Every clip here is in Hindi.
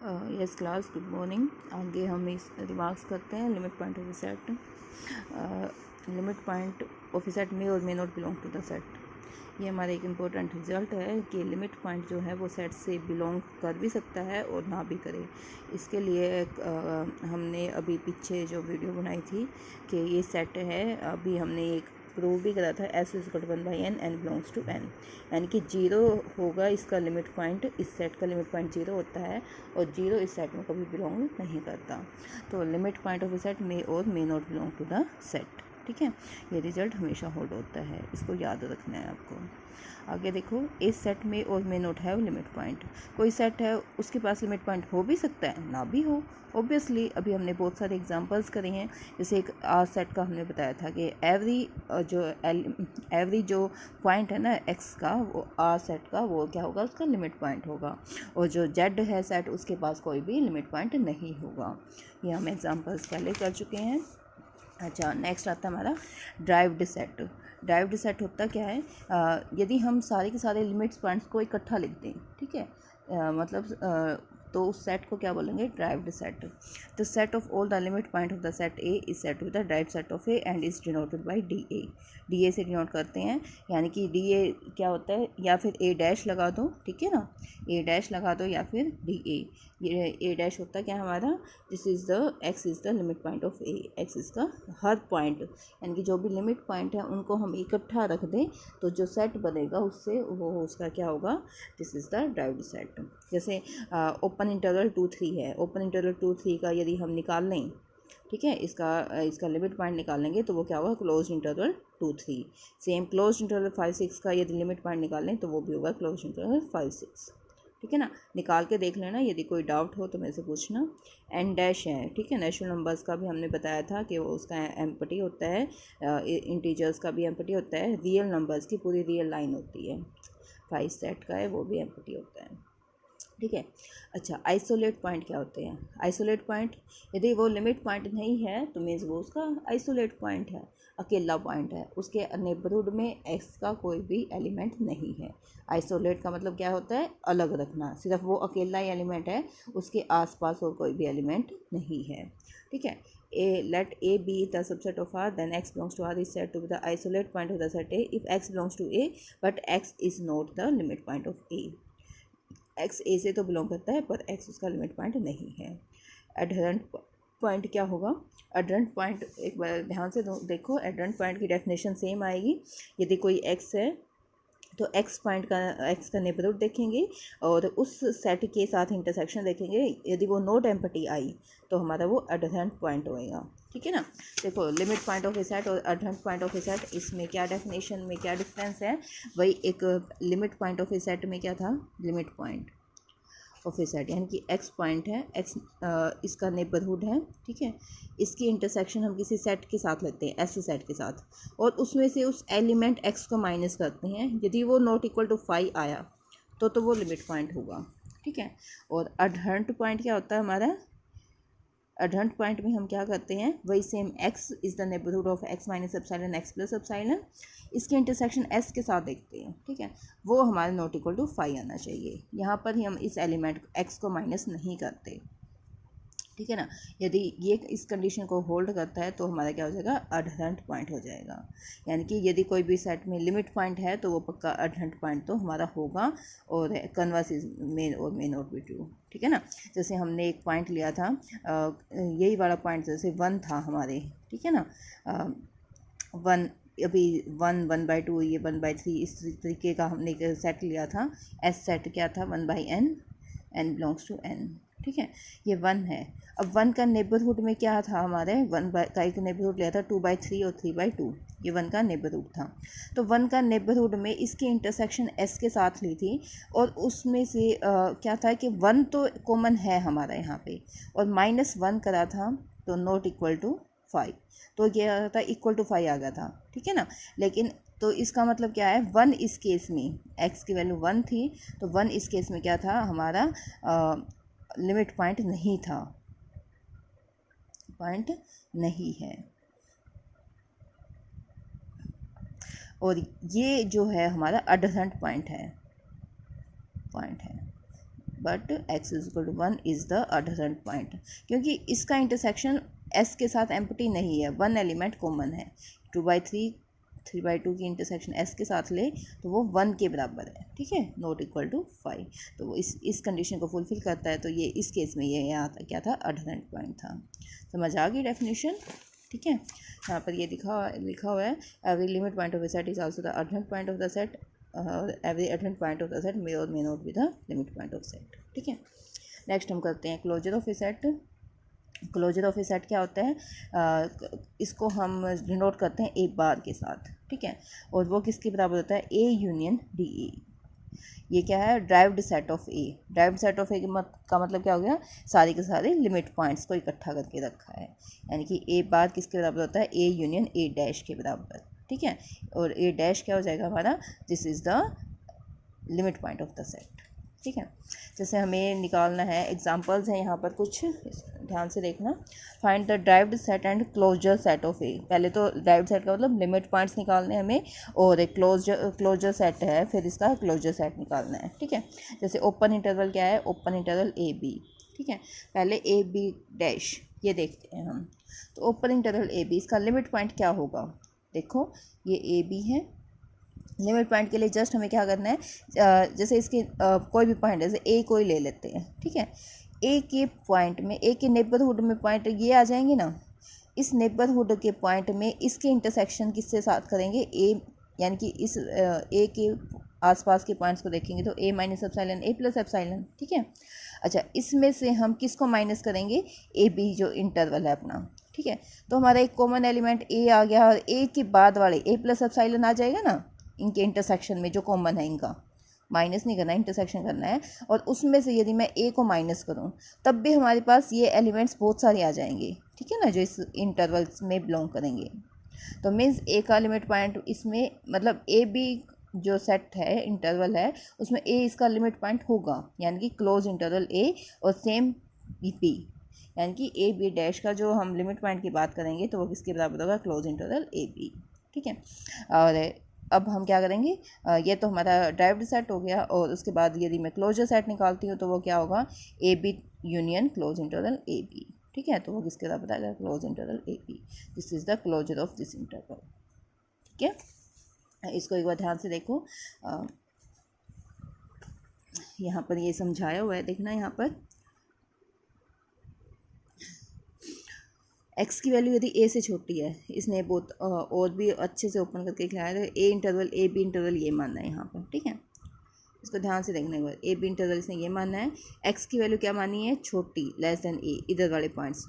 Yes class, good morning. आगे हम इस रिमार्क्स करते हैं limit point of the set. Limit point of the set may और may not belong to the set. ये हमारा एक इम्पोर्टेंट रिजल्ट है कि लिमिट पॉइंट जो है वो सेट से बिलोंग कर भी सकता है और ना भी करे। इसके लिए हमने अभी पीछे जो वीडियो बनाई थी कि ये सेट है, अभी हमने एक प्रूव भी करा था S is equal to 1/n, n belongs to n, यानी कि जीरो होगा इसका लिमिट पॉइंट, इस सेट का लिमिट पॉइंट जीरो होता है और जीरो इस सेट में कभी बिलोंग नहीं करता। तो limit point of a set may और may not belong to the set. ठीक है, ये रिजल्ट हमेशा होल्ड होता है, इसको याद रखना है आपको। आगे देखो, इस सेट में और may not have limit point. कोई सेट है उसके पास लिमिट पॉइंट हो भी सकता है, ना भी हो। ऑब्वियसली अभी हमने बहुत सारे एग्जांपल्स करे हैं। जैसे एक आर सेट का हमने बताया था कि एवरी जो पॉइंट है ना एक्स का, वो आर सेट का वो क्या होगा, उसका लिमिट पॉइंट होगा। और जो जेड है सेट, उसके पास कोई भी लिमिट पॉइंट नहीं होगा। ये हम एग्जांपल्स पहले कर चुके हैं। अच्छा, नेक्स्ट आता है हमारा ड्राइव्ड सेट। ड्राइव्ड सेट होता क्या है, यदि हम सारे के सारे लिमिट्स पॉइंट्स को इकट्ठा लिख दें, ठीक है, तो उस सेट को क्या बोलेंगे, derived set. The set of all the limit point of the set A is set with the derived set of A and is denoted by D A. D A से डिनोट करते हैं, यानी कि डी ए क्या होता है, या फिर ए डैश लगा दो, ठीक है ना, ए डैश लगा दो या फिर डी ए। ये ए डैश होता क्या हमारा, this is the x is the limit point of A. X इसका हर पॉइंट, यानी कि जो भी लिमिट पॉइंट है उनको हम इकट्ठा रख दें तो जो सेट बनेगा उससे वो उसका क्या होगा, this is the derived set. जैसे ओपन इंटरवल 2 3 है, ओपन इंटरवल 2 3 का यदि हम निकाल लें, ठीक है, इसका लिमिट पॉइंट निकालेंगे तो वो क्या होगा, close interval 2 3। Same close interval 5 6 का यदि लिमिट पॉइंट निकालें तो वो भी होगा क्लोज इंटरवल 5 6। ठीक है ना, निकाल के देख लेना, यदि कोई डाउट हो तो मेरे से पूछना। एन डैश है, ठीक है, नेचुरल नंबर्स का भी हमने बताया था कि वो उसका एम्पटी होता है, इंटीजर्स का भी एम्पटी होता है, रियल नंबर्स की पूरी रियल लाइन होती है। 5 सेट का है वो भी एम्पटी होता है। ठीक है। अच्छा, आइसोलेट पॉइंट क्या होते हैं। आइसोलेट पॉइंट, यदि वो लिमिट पॉइंट नहीं है तो मीन्स वो उसका आइसोलेट पॉइंट है, अकेला पॉइंट है, उसके नेबरहुड में एक्स का कोई भी एलिमेंट नहीं है। आइसोलेट का मतलब क्या होता है, अलग रखना, सिर्फ वो अकेला ही एलिमेंट है, उसके आसपास और कोई भी एलिमेंट नहीं है। ठीक है, let A be the subset of R, then X belongs to R is said to be the isolate point of the set A if X belongs to A but X is not the limit point of A। X A से तो बिलोंग करता है पर एक्स उसका लिमिट पॉइंट नहीं है। एडहेरेंट पॉइंट क्या होगा, एडहेरेंट पॉइंट एक बार ध्यान से देखो, एडहेरेंट पॉइंट की डेफिनेशन सेम आएगी। यदि कोई एक्स है तो एक्स पॉइंट का, एक्स का नेबरहुड देखेंगे और उस सेट के साथ इंटरसेक्शन देखेंगे, यदि वो नोट एम्पटी आई तो हमारा वो एडहेरेंट पॉइंट होएगा। ठीक है ना, देखो limit point of a set और adherent point of a set, इसमें क्या डेफिनेशन में क्या डिफरेंस है। वही एक limit point of a set में क्या था, limit point of a set यानी कि एक्स पॉइंट है, एक्स इसका नेबरहुड है, ठीक है, इसकी इंटरसेक्शन हम किसी सेट के साथ लेते हैं, ऐसे सेट के साथ, और उसमें से उस एलिमेंट एक्स को माइनस करते हैं, यदि वो नॉट इक्वल टू 5 आया तो वो लिमिट पॉइंट होगा। ठीक है, और एडहेरेंट पॉइंट क्या होता है हमारा, एडहेरेंट पॉइंट में हम क्या करते हैं, वही same x is the neighbourhood of x minus epsilon x plus epsilon, इसके इंटरसेक्शन एस के साथ देखते हैं, ठीक है, वो हमारे नॉट इक्वल टू 5 आना चाहिए। यहाँ पर ही हम इस एलिमेंट एक्स को माइनस नहीं करते। ठीक है ना, यदि ये इस कंडीशन को होल्ड करता है तो हमारा क्या हो जाएगा, एडहेरेंट पॉइंट हो जाएगा। यानी कि यदि कोई भी सेट में लिमिट पॉइंट है तो वो पक्का एडहेरेंट पॉइंट तो हमारा होगा, और कन्वर्स इज मेन और मे नॉट बी ट्रू। ठीक है ना, जैसे हमने एक पॉइंट लिया था, यही वाला पॉइंट जैसे 1 था हमारे, ठीक है ना, 1, अभी 1/2, ये 1/3, इस तरीके का हमने एक सेट लिया था। एस सेट क्या था, 1/n, n belongs to n। ठीक है, ये 1 है। अब 1 का नेबरहुड में क्या था हमारे, 1 का एक नेबरहुड लिया था 2/3 और 3/2, ये 1 का नेबरहुड था। तो 1 का नेबरहुड में इसकी इंटरसेक्शन s के साथ ली थी, और उसमें से क्या था कि 1 तो कॉमन है हमारा यहाँ पे, और -1 करा था तो नॉट इक्वल टू 5, तो ये आ था इक्वल टू 5 आ गया था। ठीक है ना, लेकिन तो इसका मतलब क्या है, 1 इस केस में x की वैल्यू 1 थी, तो 1 इस केस में क्या था हमारा, लिमिट पॉइंट नहीं था, पॉइंट नहीं है। और ये जो है हमारा एडहेरेंट पॉइंट है, but x is equal to 1 is the adherent point, क्योंकि इसका इंटरसेक्शन s के साथ एम्प्टी नहीं है, वन एलिमेंट कॉमन है। 2/3 3/2 की इंटरसेक्शन s के साथ ले तो वो 1 के बराबर है, ठीक है, नॉट इक्वल टू 5। तो वो इस कंडीशन को फुलफिल करता है, तो ये इस केस में ये यहाँ था क्या था, अडजेंट पॉइंट था। समझ आ गई डेफिनेशन, ठीक है। यहाँ पर ये लिखा हुआ है every limit point of a set is also the adherent point of the set, every adherent point of the set may और may not be the limit point of set, ठीक है। नेक्स्ट हम करते हैं closure of a set. Closure of a set क्या होता है, इसको हम डिनोट करते हैं ए बार के साथ, ठीक है, और वो किसके बराबर होता है, ए यूनियन डी ए। ये क्या है, derived set of A. Derived set of A का मतलब क्या हो गया, सारे के सारे लिमिट पॉइंट्स को इकट्ठा करके रखा है, यानी कि ए बार किसके बराबर होता है, ए यूनियन ए डैश के बराबर, ठीक है। और ए डैश क्या हो जाएगा हमारा, this is the limit point of the set, ठीक है। जैसे हमें निकालना है, एग्जांपल्स हैं यहाँ पर कुछ, ध्यान से देखना। Find the derived set and closure set of A. पहले तो ड्राइव्ड सेट का मतलब लिमिट पॉइंट्स निकालने हैं हमें, और एक क्लोजर सेट है, फिर इसका क्लोजर सेट निकालना है, ठीक है। जैसे ओपन इंटरवल क्या है, ओपन इंटरवल ए बी, ठीक है। पहले ए बी डैश ये देखते हैं हम। तो ओपन इंटरवल ए बी, इसका लिमिट पॉइंट क्या होगा, देखो ये ए बी है। लिमिट पॉइंट के लिए जस्ट हमें क्या करना है, जैसे इसके कोई भी पॉइंट, जैसे ए कोई ले लेते हैं, ठीक है। ए के पॉइंट में, ए के नेबरहुड में पॉइंट ये आ जाएंगे ना, इस नेबरहुड के पॉइंट में इसके इंटरसेक्शन किससे साथ करेंगे, ए, यानी कि इस ए के आसपास के पॉइंट्स को देखेंगे तो ए माइनस एप्सिलॉन ए प्लस एप्सिलॉन, ठीक है। अच्छा, इसमें से हम किसको माइनस करेंगे, ए बी जो इंटरवल है अपना, ठीक है। तो हमारा एक कॉमन एलिमेंट ए आ गया, और ए के बाद वाले ए प्लस एप्सिलॉन आ जाएगा ना, इनके इंटरसेक्शन में जो कॉमन है, इनका माइनस नहीं करना है, इंटरसेक्शन करना है। और उसमें से यदि मैं ए को माइनस करूं तब भी हमारे पास ये एलिमेंट्स बहुत सारे आ जाएंगे, ठीक है ना, जो इस इंटरवल्स में बिलोंग करेंगे। तो मीन्स ए का लिमिट पॉइंट इसमें, मतलब ए बी जो सेट है, इंटरवल है, उसमें ए इसका लिमिट पॉइंट होगा, यानी कि क्लोज इंटरवल ए, और सेम बी, यानी कि ए बी डैश का जो हम लिमिट पॉइंट की बात करेंगे तो वो किसके बराबर होगा, क्लोज इंटरवल ए बी, ठीक है। और अब हम क्या करेंगे, ये तो हमारा ड्राइव्ड सेट हो गया, और उसके बाद यदि मैं क्लोजर सेट निकालती हूँ तो वो क्या होगा, A B union close interval A B, ठीक है। तो वो किसके बराबर आएगा, close interval A B, this is the closure of this interval, ठीक है। इसको एक बार ध्यान से देखो, यहाँ पर ये समझाया हुआ है, देखना यहाँ पर एक्स की वैल्यू यदि ए से छोटी है, इसने बहुत और भी अच्छे से ओपन करके दिखाया है, ए इंटरवल ए बी इंटरवल ये मानना है यहाँ पर, ठीक है। इसको ध्यान से देखने के बाद ए बी इंटरवल इसने ये मानना है, एक्स की वैल्यू क्या मानी है, छोटी, लेस देन ए, इधर वाले पॉइंट्स।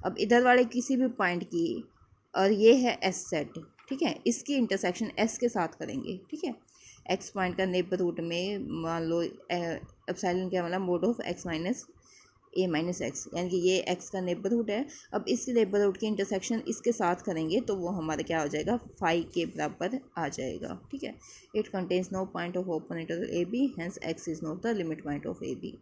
अब इधर वाले किसी भी पॉइंट की, और ये है एस सेट, ठीक है, इसकी इंटरसेक्शन एस के साथ करेंगे, ठीक है। एक्स पॉइंट का नेबरहुड में मान लो एप्सिलॉन क्या मतलब mode of x minus A minus x, यानी कि ये एक्स का नेबरहुड है। अब इस नेबरहुड की इंटरसेक्शन इसके साथ करेंगे तो वो हमारा क्या हो जाएगा, 5 के बराबर आ जाएगा, ठीक है। It contains no point of open interval A B, hence x is not the limit point of A B,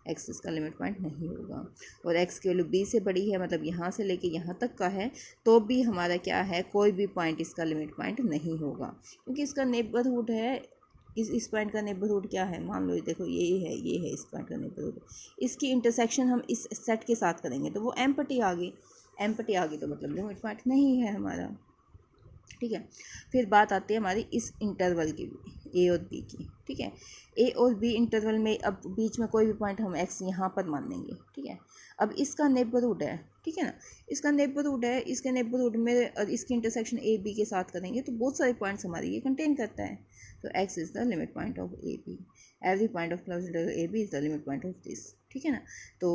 x इसका लिमिट पॉइंट नहीं होगा। और एक्स की वैल्यू बी से बड़ी है, मतलब यहाँ से लेके यहाँ तक का है, तो भी हमारा क्या है, कोई भी पॉइंट इसका लिमिट पॉइंट नहीं होगा, क्योंकि इसका नेबरहुड है, इस पॉइंट का नेबरहुड क्या है, मान लो देखो ये है इस पॉइंट का नेबरहुड, इसकी इंटरसेक्शन हम इस सेट के साथ करेंगे तो वो एम्प्टी आ गई, एम्प्टी आ गई तो मतलब लिमिट पॉइंट नहीं है हमारा, ठीक है। फिर बात आती है हमारी इस इंटरवल की, ए और बी की, ठीक है। ए और बी इंटरवल में अब बीच में कोई भी पॉइंट हम एक्स यहाँ पर मान लेंगे, ठीक है। अब इसका नेबरहुड है, ठीक है ना, इसका नेबरहुड है, इसके नेबरहुड में और इसकी इंटरसेक्शन ए बी के साथ करेंगे तो बहुत सारे पॉइंट्स हमारे ये कंटेन करता है। तो x is the limit point of A B, every point of close interval A B is the limit point of this, ठीक है ना। तो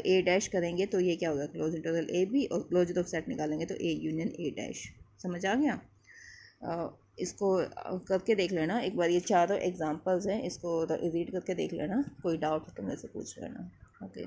ए डैश करेंगे तो ये क्या होगा, क्लोज इंटरवल ए बी, और क्लोज ऑफ सेट निकालेंगे तो ए यूनियन ए डैश। समझ आ गया, इसको करके देख लेना एक बार, ये चारों एग्जांपल्स हैं, इसको रीड करके देख लेना, कोई डाउट हो तो मेरे से पूछ लेना, ओके।